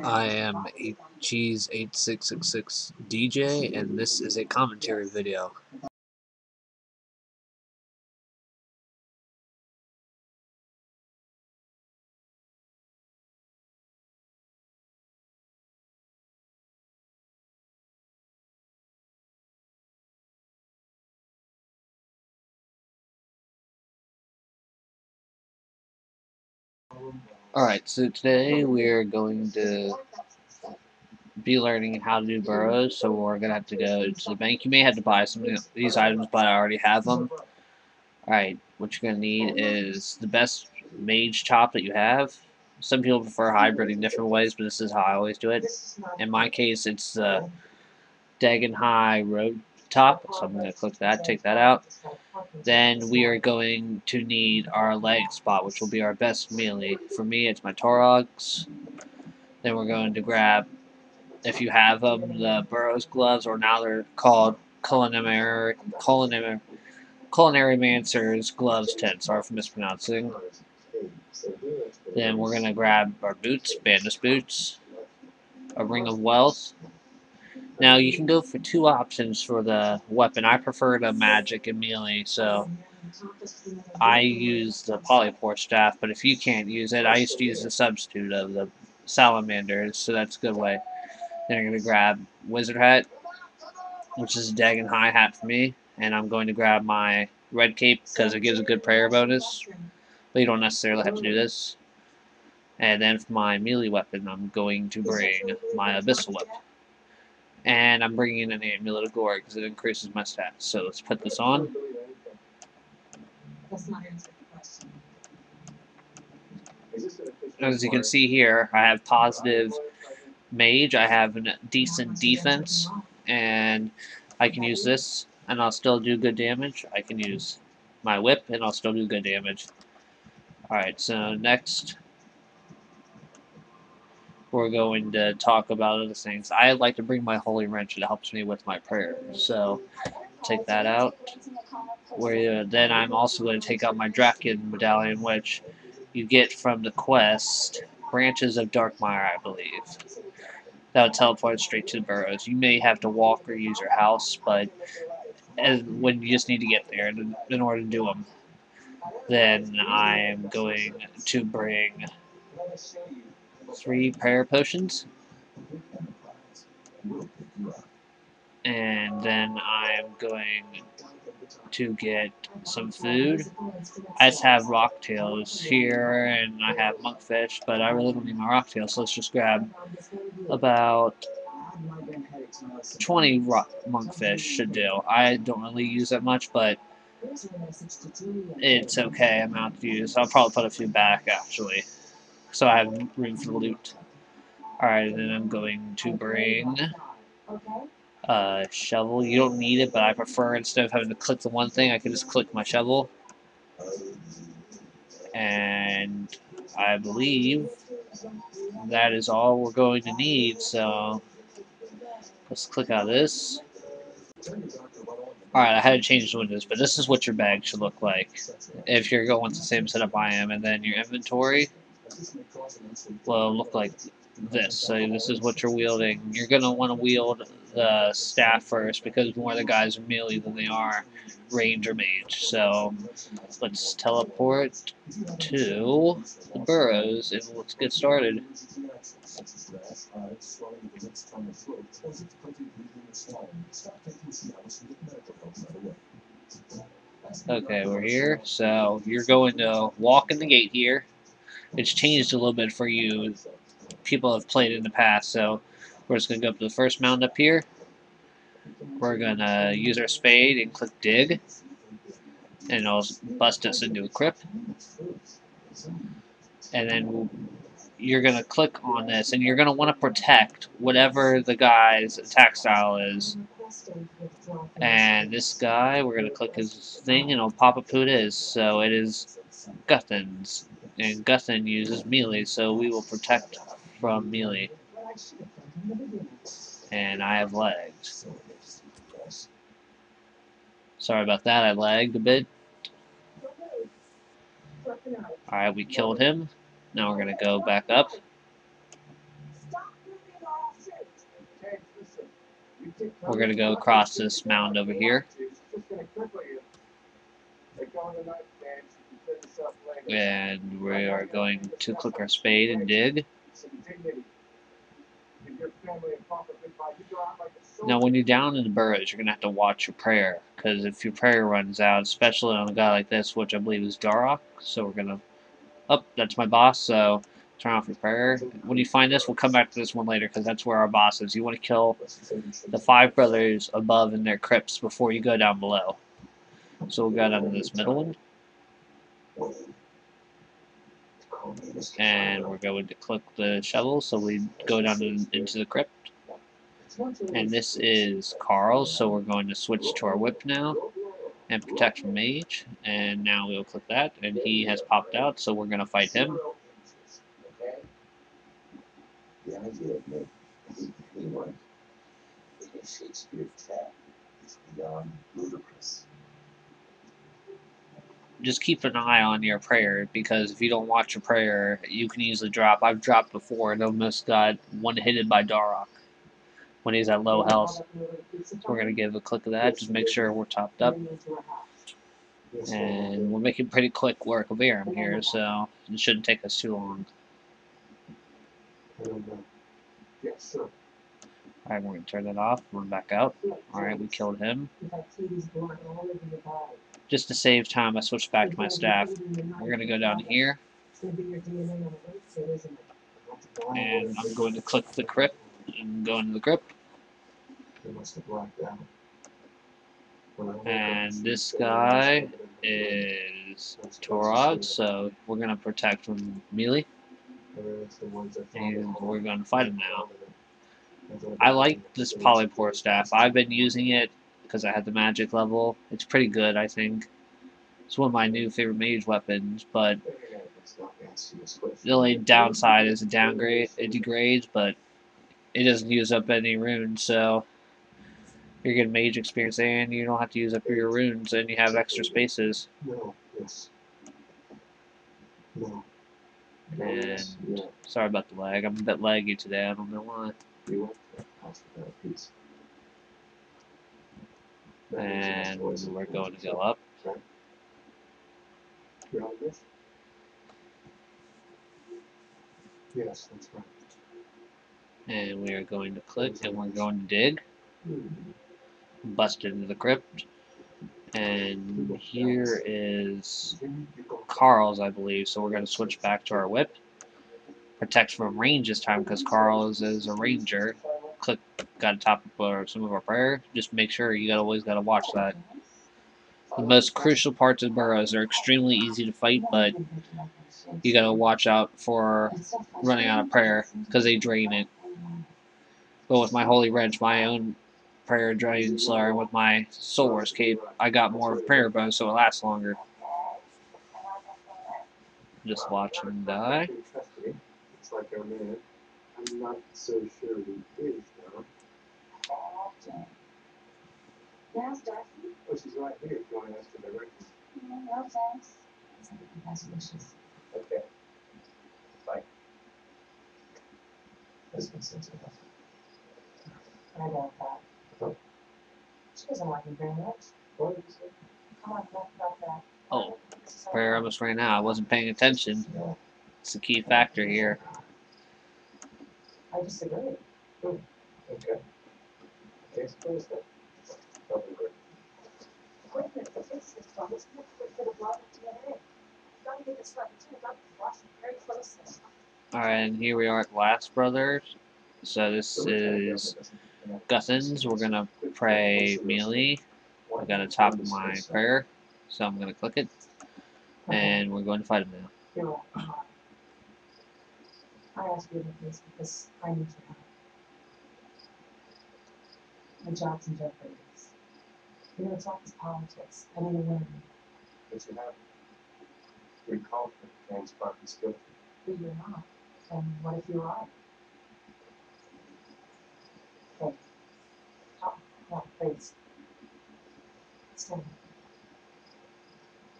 I am a Cheese 8666 DJ, and this is a commentary video. Alright, so today we're going to be learning how to do Barrows, so we're going to have to go to the bank. You may have to buy some of these items, but I already have them. Alright, what you're going to need is the best mage chop that you have. Some people prefer hybriding different ways, but this is how I always do it. In my case, it's the Dagon High Road top, so I'm going to click that, take that out. Then we are going to need our leg spot, which will be our best melee. For me, it's my Torogs. Then we're going to grab, if you have them, the Burroughs gloves, or now they're called Culinary Mancer's gloves 10. Sorry for mispronouncing. Then we're going to grab our boots, Bandus boots, a Ring of Wealth. Now, you can go for two options for the weapon. I prefer the magic and melee, so I use the polypore staff, but if you can't use it, I used to use the substitute of the salamanders, so that's a good way. Then I'm going to grab wizard hat, which is a Dagon High hat for me, and I'm going to grab my red cape because it gives a good prayer bonus, but you don't necessarily have to do this. And then for my melee weapon, I'm going to bring my abyssal whip. And I'm bringing in an amulet of glory because it increases my stats. So let's put this on. As you can see here, I have positive mage. I have a decent defense, and I can use this, and I'll still do good damage. I can use my whip, and I'll still do good damage. Alright, so next we're going to talk about other things. I like to bring my holy wrench. It helps me with my prayer. So take that out. Then I'm also going to take out my Draken medallion, which you get from the quest Branches of Darkmire, I believe. That would teleport straight to the Barrows. You may have to walk or use your house, but when you just need to get there in order to do them, then I am going to bring 3 prayer potions. And then I'm going to get some food. I just have rocktails here, and I have monkfish, but I really don't need my rocktails, so let's just grab about 20 monkfish should do. I don't really use that much, but it's okay amount to use. I'll probably put a few back, actually, so I have room for the loot. Alright, and then I'm going to bring shovel. You don't need it, but I prefer, instead of having to click the one thing, I can just click my shovel. And I believe that is all we're going to need, so let's click out of this. Alright, I had to change the windows, but this is what your bag should look like if you're going with the same setup I am. And then your inventory will look like this. So this is what you're wielding. You're going to want to wield the staff first because more of the guys are melee than they are range or mage. So let's teleport to the Burrows and let's get started. Okay, we're here. So you're going to walk in the gate here. It's changed a little bit for you. People have played in the past, so we're just going to go up to the first mountain up here. We're going to use our spade and click dig. And it'll bust us into a crypt. And then you're going to click on this, and you're going to want to protect whatever the guy's attack style is. And this guy, we're going to click his thing, and it'll pop up who it is. So it is Guthans. And Guthan uses melee, so we will protect from melee. And I have lagged. Sorry about that, I lagged a bit. Alright, we killed him. Now we're going to go back up. We're going to go across this mound over here. And we are going to click our spade and dig. Now, when you're down in the Barrows, you're going to have to watch your prayer. Because if your prayer runs out, especially on a guy like this, which I believe is Darok, so we're going to... Oh, that's my boss, so turn off your prayer. When you find this, we'll come back to this one later, because that's where our boss is. You want to kill the 5 brothers above in their crypts before you go down below. So we'll go down to this middle one. And we're going to click the shovel, so we go down into the crypt. And this is Carl's, so we're going to switch to our whip now and protect from mage. And now we'll click that, and he has popped out, so we're going to fight him. The idea of making anyone in a Shakespeare tab is beyond ludicrous. Just keep an eye on your prayer, because if you don't watch your prayer, you can easily drop. I've dropped before and almost got one-hitted by Darok when he's at low health. So we're going to give a click of that, just make sure we're topped up. And we're making pretty quick work of Aram here, so it shouldn't take us too long. Alright, we're going to turn that off, run back out. Alright, we killed him. Just to save time, I switched back to my staff. We're going to go down here. And I'm going to click the crypt and go into the crypt. And this guy is Torog, so we're going to protect from melee. And we're going to fight him now. I like this polypore staff. I've been using it because I had the magic level. It's pretty good, I think. It's one of my new favorite mage weapons, but the only downside is it degrades, but it doesn't use up any runes, so you're getting mage experience and you don't have to use up your runes, and you have extra spaces. And sorry about the lag. I'm a bit laggy today. I don't know why. And we're going to go up. Yes, that's right. And we are going to click, and we're going to dig. Bust into the crypt. And here is Carl's, I believe, so we're going to switch back to our whip. Protect from range this time, because Carl's is a ranger. Click, got to top up some of our prayer. Just make sure you always got to watch that. The most crucial parts of Barrows are extremely easy to fight, but you got to watch out for running out of prayer, because they drain it. But with my Holy Wrench, my own prayer drains slower, and with my Soul Wars cape, I got more prayer bonus, so it lasts longer. Just watch him die. It's like our man. I'm not so sure he is, though. Yes, Darcy? Oh, she's right here if you want to ask her directly. No, thanks. That's delicious. Okay. Bye. This makes sense enough. I doubt that. Oh. She doesn't like him very much. What did you say? Come on, talk about that. Oh, prayer almost ran out. I wasn't paying attention. It's a key factor here. I disagree. Oh, okay. Okay, suppose that. Alright, and here we are at Last Brothers. So this is guthans. We're gonna pray melee. I got a top of my prayer, so I'm gonna click it. And we're going to fight him now. I asked you this because I need your help. My job's in jeopardy. You know, it's not just politics. I need to win. But you have. You're confident James Parker's guilty. But you're not. And what if you are? Okay. Come on, please. Stay.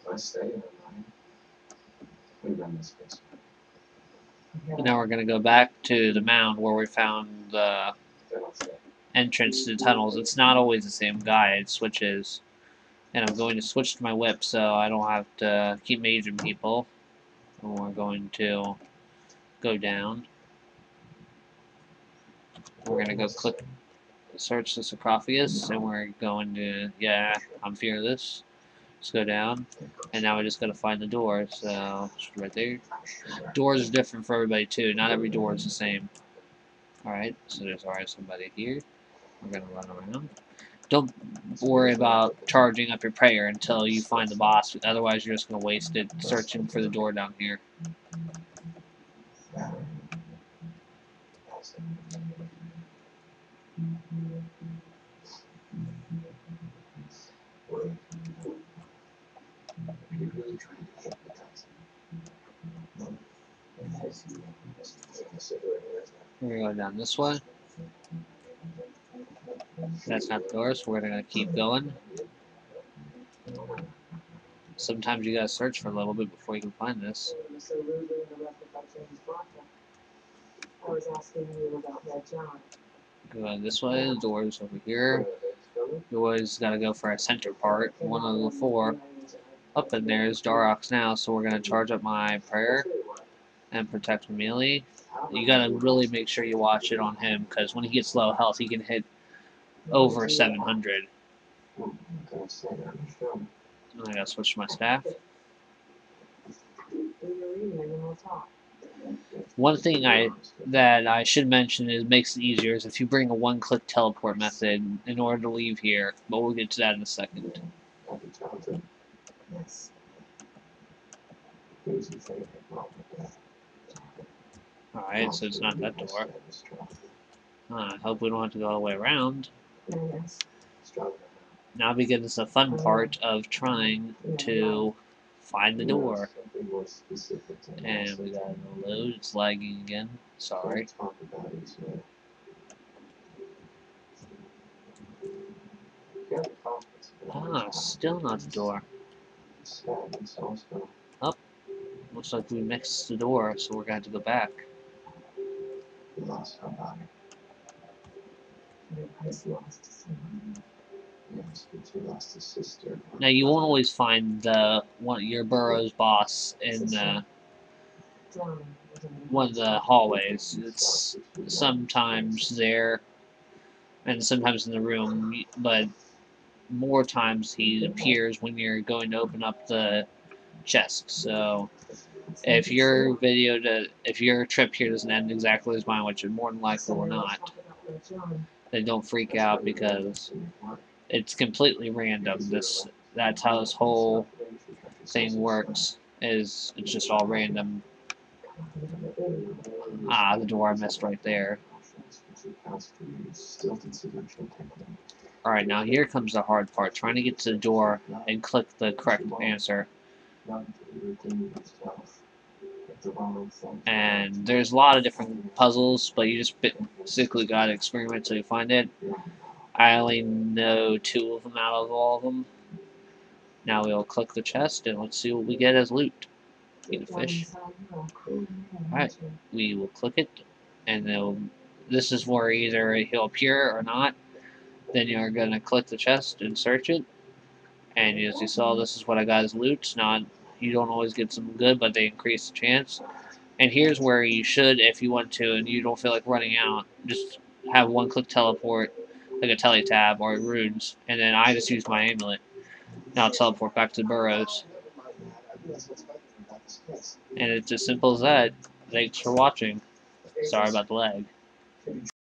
If I stay in line, we run this place. And now we're going to go back to the mound where we found the entrance to the tunnels. It's not always the same guy. It switches. And I'm going to switch to my whip so I don't have to keep maging people. And we're going to go down. We're going to go click search the sarcophagus, and we're going to, yeah, I'm fearless. Let's go down. And now we just got to find the door. So, it's right there. Doors are different for everybody too. Not every door is the same. Alright, so there's already somebody here. We're going to run around. Don't worry about charging up your prayer until you find the boss. Otherwise, you're just going to waste it searching for the door down here. We're going to go down this way. That's not the door, so we're going to keep going. Sometimes you gotta search for a little bit before you can find this. Go this way, the door's over here. You always gotta go for a center part, one of the four. Up in there is Darox now, so we're gonna charge up my prayer and protect melee. You gotta really make sure you watch it on him, because when he gets low health, he can hit over 700. I gotta switch to my staff. One thing that I should mention is makes it easier is if you bring a one-click teleport method in order to leave here, but we'll get to that in a second. Alright, so it's not that door. I hope we don't have to go all the way around. Now begins the fun part of trying to find the door. And we got no load, it's lagging again. Sorry. Still not the door. Oh, looks like we mixed the door, so we're going to have to go back. Now you won't always find your Barrows boss in one of the hallways. It's sometimes there and sometimes in the room, but more times he appears when you're going to open up the chest. So if your trip here doesn't end exactly as mine, which it more than likely will not, then don't freak out, because it's completely random. That's how this whole thing works. It's just all random. The door I missed right there. Alright, now here comes the hard part, trying to get to the door and click the correct answer. And there's a lot of different puzzles, but you just basically gotta experiment until you find it. I only know 2 of them out of all of them. Now we'll click the chest and let's see what we get as loot. Get a fish. Alright, we will click it, and this is where either he'll appear or not. Then you're going to click the chest and search it. And as you saw, this is what I got as loot. You don't always get some good, but they increase the chance. And here's where you should, if you want to, and you don't feel like running out, just have one-click teleport, like a teletab or runes. And then I just use my amulet. Now I'll teleport back to the Barrows. And it's as simple as that. Thanks for watching. Sorry about the lag.